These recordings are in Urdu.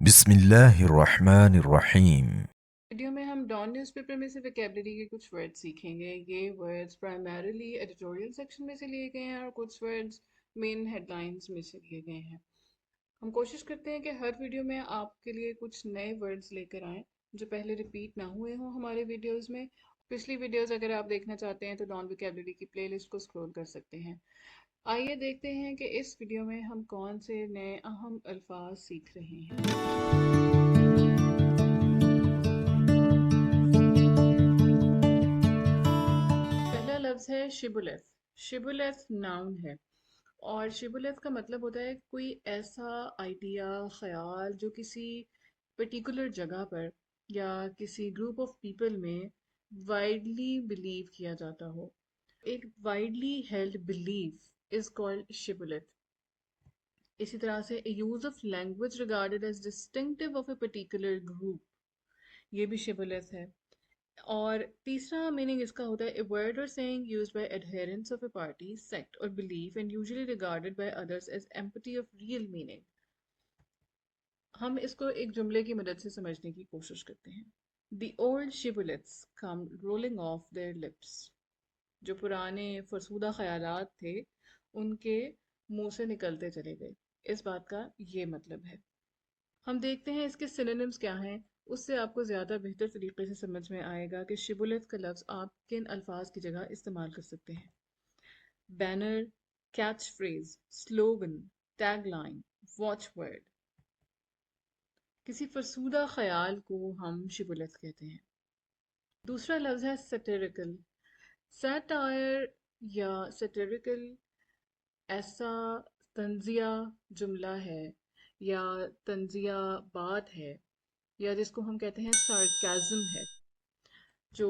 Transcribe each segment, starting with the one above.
بسم اللہ الرحمن الرحیم۔ ویڈیو میں ہم ڈان نیوز پیپر میں سے ویکیبلری کے کچھ ورڈ سیکھیں گے۔ یہ ورڈز پرائمریلی ایڈیٹوریل سیکشن میں سے لیے گئے ہیں اور کچھ ورڈز مین ہیڈ لائنز میں سے لیے گئے ہیں۔ ہم کوشش کرتے ہیں کہ ہر ویڈیو میں آپ کے لیے کچھ نئے ورڈز لے کر آئیں جو پہلے ریپیٹ نہ ہوئے ہوں ہمارے ویڈیوز میں۔ پچھلی ویڈیوز اگر آپ دیکھنا چاہتے ہیں تو ڈان ویکیبلری کی پلے لسٹ کو اسکرول کر سکتے ہیں۔ آئیے دیکھتے ہیں کہ اس ویڈیو میں ہم کون سے نئے اہم الفاظ سیکھ رہے ہیں۔ پہلا لفظ ہے شبولت۔ شبولت ناؤن ہے اور شبولت کا مطلب ہوتا ہے کوئی ایسا آئیڈیا، خیال جو کسی پرٹیکولر جگہ پر یا کسی گروپ آف پیپل میں وائڈلی بلیو کیا جاتا ہو۔ ایک widely held belief is called shibboleth. اسی طرح سے use of language regarded as distinctive of a particular group, یہ بھی شبولت ہے۔ اور تیسرا میننگ اس کا ہوتا ہے a word or saying used by adherents of a party, sect or belief and usually regarded by others as empty of real meaning۔ ہم اس کو ایک جملے کی مدد سے سمجھنے کی کوشش کرتے ہیں۔ The old shibboleths come rolling off their lips۔ جو پرانے فرسودہ خیالات تھے ان کے منہ سے نکلتے چلے گئے، اس بات کا یہ مطلب ہے۔ ہم دیکھتے ہیں اس کے سینونیمز کیا ہیں، اس سے آپ کو زیادہ بہتر طریقے سے سمجھ میں آئے گا کہ شبولت کا لفظ آپ کن الفاظ کی جگہ استعمال کر سکتے ہیں۔ Banner, catch phrase, slogan, tagline, watchword. کسی فرسودہ خیال کو ہم شبولت کہتے ہیں۔ دوسرا لفظ ہے سیٹیریکل۔ سیٹائر یا سیٹیریکل ایسا طنزیہ جملہ ہے یا طنزیہ بات ہے یا جس کو ہم کہتے ہیں سارکازم ہے، جو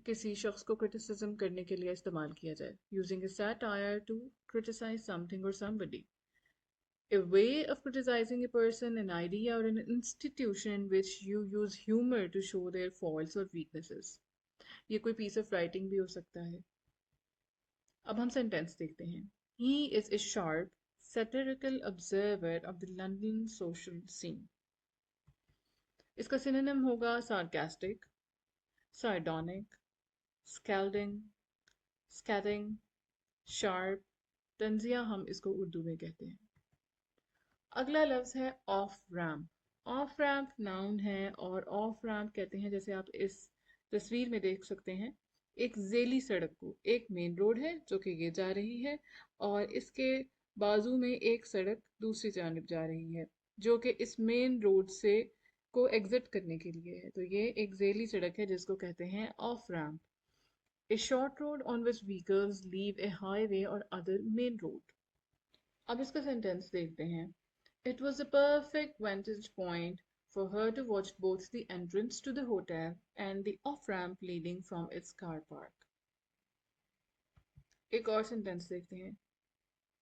کسی شخص کو کرٹیسزم کرنے کے لیے استعمال کیا جائے۔ using a satire to criticize something or somebody، a way of criticizing a person, an idea or an institution in which you use humor to show their faults or weaknesses۔ یہ کوئی پیس آف رائٹنگ بھی ہو سکتا ہے۔ اب ہم سینٹینس دیکھتے ہیں۔ He is a sharp satirical observer of the London social scene۔ اس کا سینونیم ہوگا sarcastic، sardonic، scalding، scathing، sharp۔ طنزیہ ہم اس کو اردو میں کہتے ہیں۔ اگلا لفظ ہے off ramp. Off ramp noun ہے اور آف ریمپ کہتے ہیں، جیسے آپ اس تصویر میں دیکھ سکتے ہیں، ایک ذیلی سڑک کو، ایک مین روڈ ہے جو کہ یہ جا رہی ہے اور اس کے بازو میں ایک سڑک دوسری جانب جا رہی ہے جو کہ اس مین روڈ سے کو ایگزٹ کرنے کے لیے ہے، تو یہ ایک ذیلی سڑک ہے جس کو کہتے ہیں of ramp. A short road on which vehicles leave a highway or other main road۔ اب اس کا سینٹینس دیکھتے ہیں۔ It was a perfect vantage point for her to watch both the entrance to the hotel and the off-ramp leading from its car park۔ ایک اور سینٹینس دیکھتے ہیں۔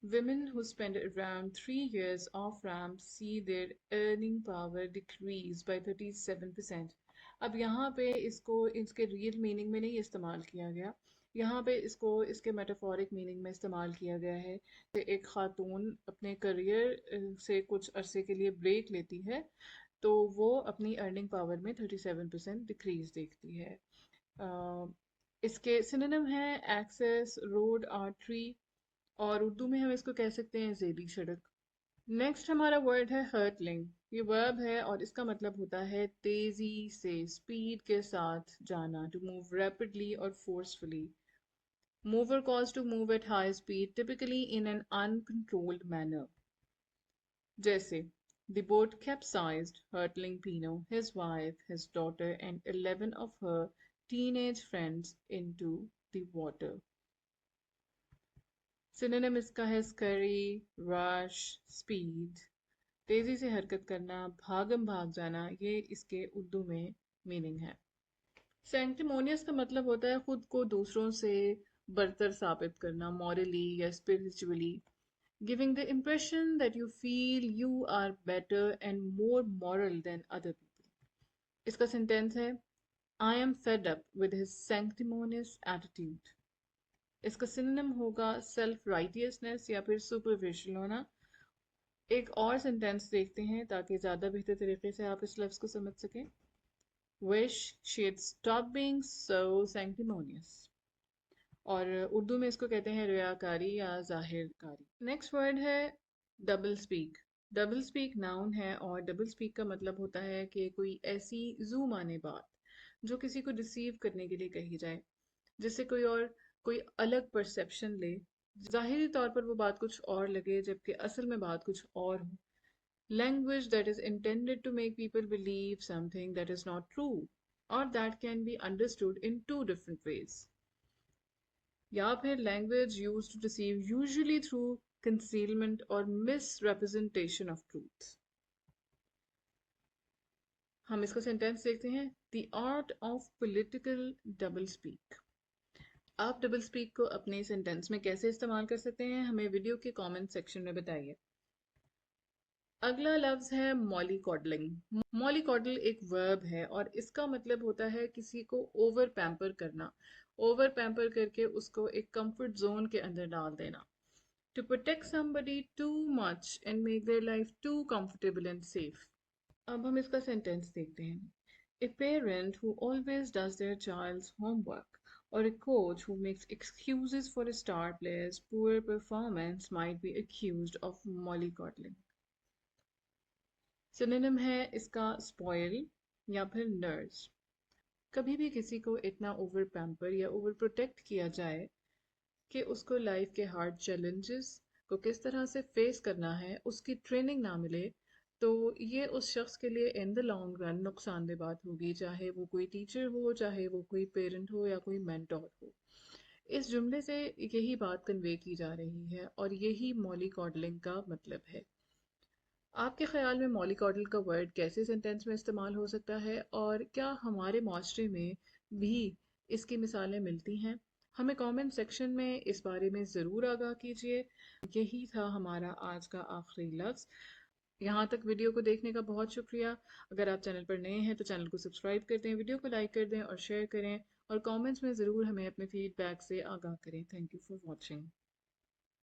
Women who spend around 3 years off-ramp see their earning power decrease by 37%۔ اب یہاں پہ اس کو اس کے ریئل میننگ میں نہیں استعمال کیا گیا، یہاں پہ اس کو اس کے میٹافورک میننگ میں استعمال کیا گیا ہے کہ ایک خاتون اپنے کریئر سے کچھ عرصے کے لیے بریک لیتی ہے تو وہ اپنی ارننگ پاور میں 37% ڈکریز دیکھتی ہے۔ اس کے سینونیم ہیں ایکسس، روڈ، آرٹری، اور اردو میں ہم اس کو کہہ سکتے ہیں ذیلی سڑک۔ نیکسٹ ہمارا ورڈ ہے ہرٹلنگ۔ یہ ورب ہے اور اس کا مطلب ہوتا ہے تیزی سے، اسپیڈ کے ساتھ جانا، ٹو موو ریپڈلی اور forcefully. Mover causes to move at high speed typically in an uncontrolled manner۔ جیسے The boat capsized, hurtling Pino, his wife, his daughter and 11 of her teenage friends into the water۔ Synonym اس کا ہے اسکری، رش، اسپیڈ۔ تیزی سے حرکت کرنا، بھاگم بھاگ جانا، یہ اس کے اردو میں میننگ ہے۔ سینکٹیمونیس کا مطلب ہوتا ہے خود کو دوسروں سے برتر ثابت کرنا، مورلی یا spiritually, giving the impression that you feel you are better and more moral than other people۔ اس کا سینٹینس ہے I am fed up with his sanctimonious attitude۔ اس کا سینونیم ہوگا سیلف رائٹیسنس یا پھر سپرفیشل ہونا، ایک اور سینٹینس دیکھتے ہیں تاکہ زیادہ بہتر طریقے سے آپ اس لفظ کو سمجھ سکیں. wish she had stopped being so sanctimonious. اور اردو میں اس کو کہتے ہیں ریاکاری یا ظاہر کاری. نیکسٹ ورڈ ہے doublespeak. Doublespeak noun ہے اور ڈبل سپیک کا مطلب ہوتا ہے کہ کوئی ایسی زو مانے بات جو کسی کو ڈسیو کرنے کے لیے کہی جائے، جس سے کوئی الگ پرسیپشن لے. ظاہری طور پر وہ بات کچھ اور لگے جبکہ اصل میں بات کچھ اور ہو. Language that is intended to make people believe something that is not true or that can be understood in two different ways. یا پھر language used to deceive usually through concealment or misrepresentation of truth. ہم اس کا سینٹینس دیکھتے ہیں. The art of political double speak. آپ ڈبل سپیک کو اپنے سینٹینس میں کیسے استعمال کر سکتے ہیں ہمیں ویڈیو کے کامنٹ سیکشن میں بتائیے. اگلا لفظ ہے مولی کوڈلنگ. مولی کوڈل ایک ورب ہے اور اس کا مطلب ہوتا ہے کسی کو اوور پیمپر کرنا. اوور پیمپر کر کے اس کو ایک کمفرٹ زون کے اندر ڈال دینا. To protect somebody too much and make their life too comfortable and safe. اب ہم اس کا سینٹینس دیکھتے ہیں. A parent who always does their child's homework or a coach who makes excuses for a star player's poor performance might be accused of mollycoddling. سنونیم ہے اس کا اسپوائل یا پھر نرس. کبھی بھی کسی کو اتنا اوور پیمپر یا اوور پروٹیکٹ کیا جائے کہ اس کو لائف کے ہارڈ چیلنجز کو کس طرح سے فیس کرنا ہے اس کی ٹریننگ نہ ملے تو یہ اس شخص کے لیے ان دا لانگ رن نقصان دہ بات ہوگی، چاہے وہ کوئی ٹیچر ہو، چاہے وہ کوئی پیرنٹ ہو یا کوئی مینٹور ہو. اس جملے سے یہی بات کنوے کی جا رہی ہے اور یہی مولی کوڈلنگ کا مطلب ہے. آپ کے خیال میں مولی کوڈل کا ورڈ کیسے سینٹینس میں استعمال ہو سکتا ہے اور کیا ہمارے معاشرے میں بھی اس کی مثالیں ملتی ہیں؟ ہمیں کامنٹ سیکشن میں اس بارے میں ضرور آگاہ کیجیے. یہی تھا ہمارا آج کا آخری لفظ. یہاں تک ویڈیو کو دیکھنے کا بہت شکریہ. اگر آپ چینل پر نئے ہیں تو چینل کو سبسکرائب کر دیں، ویڈیو کو لائک کر دیں اور شیئر کریں اور کامنٹس میں ضرور ہمیں اپنے فیڈ بیک سے آگاہ کریں. Thank you for watching.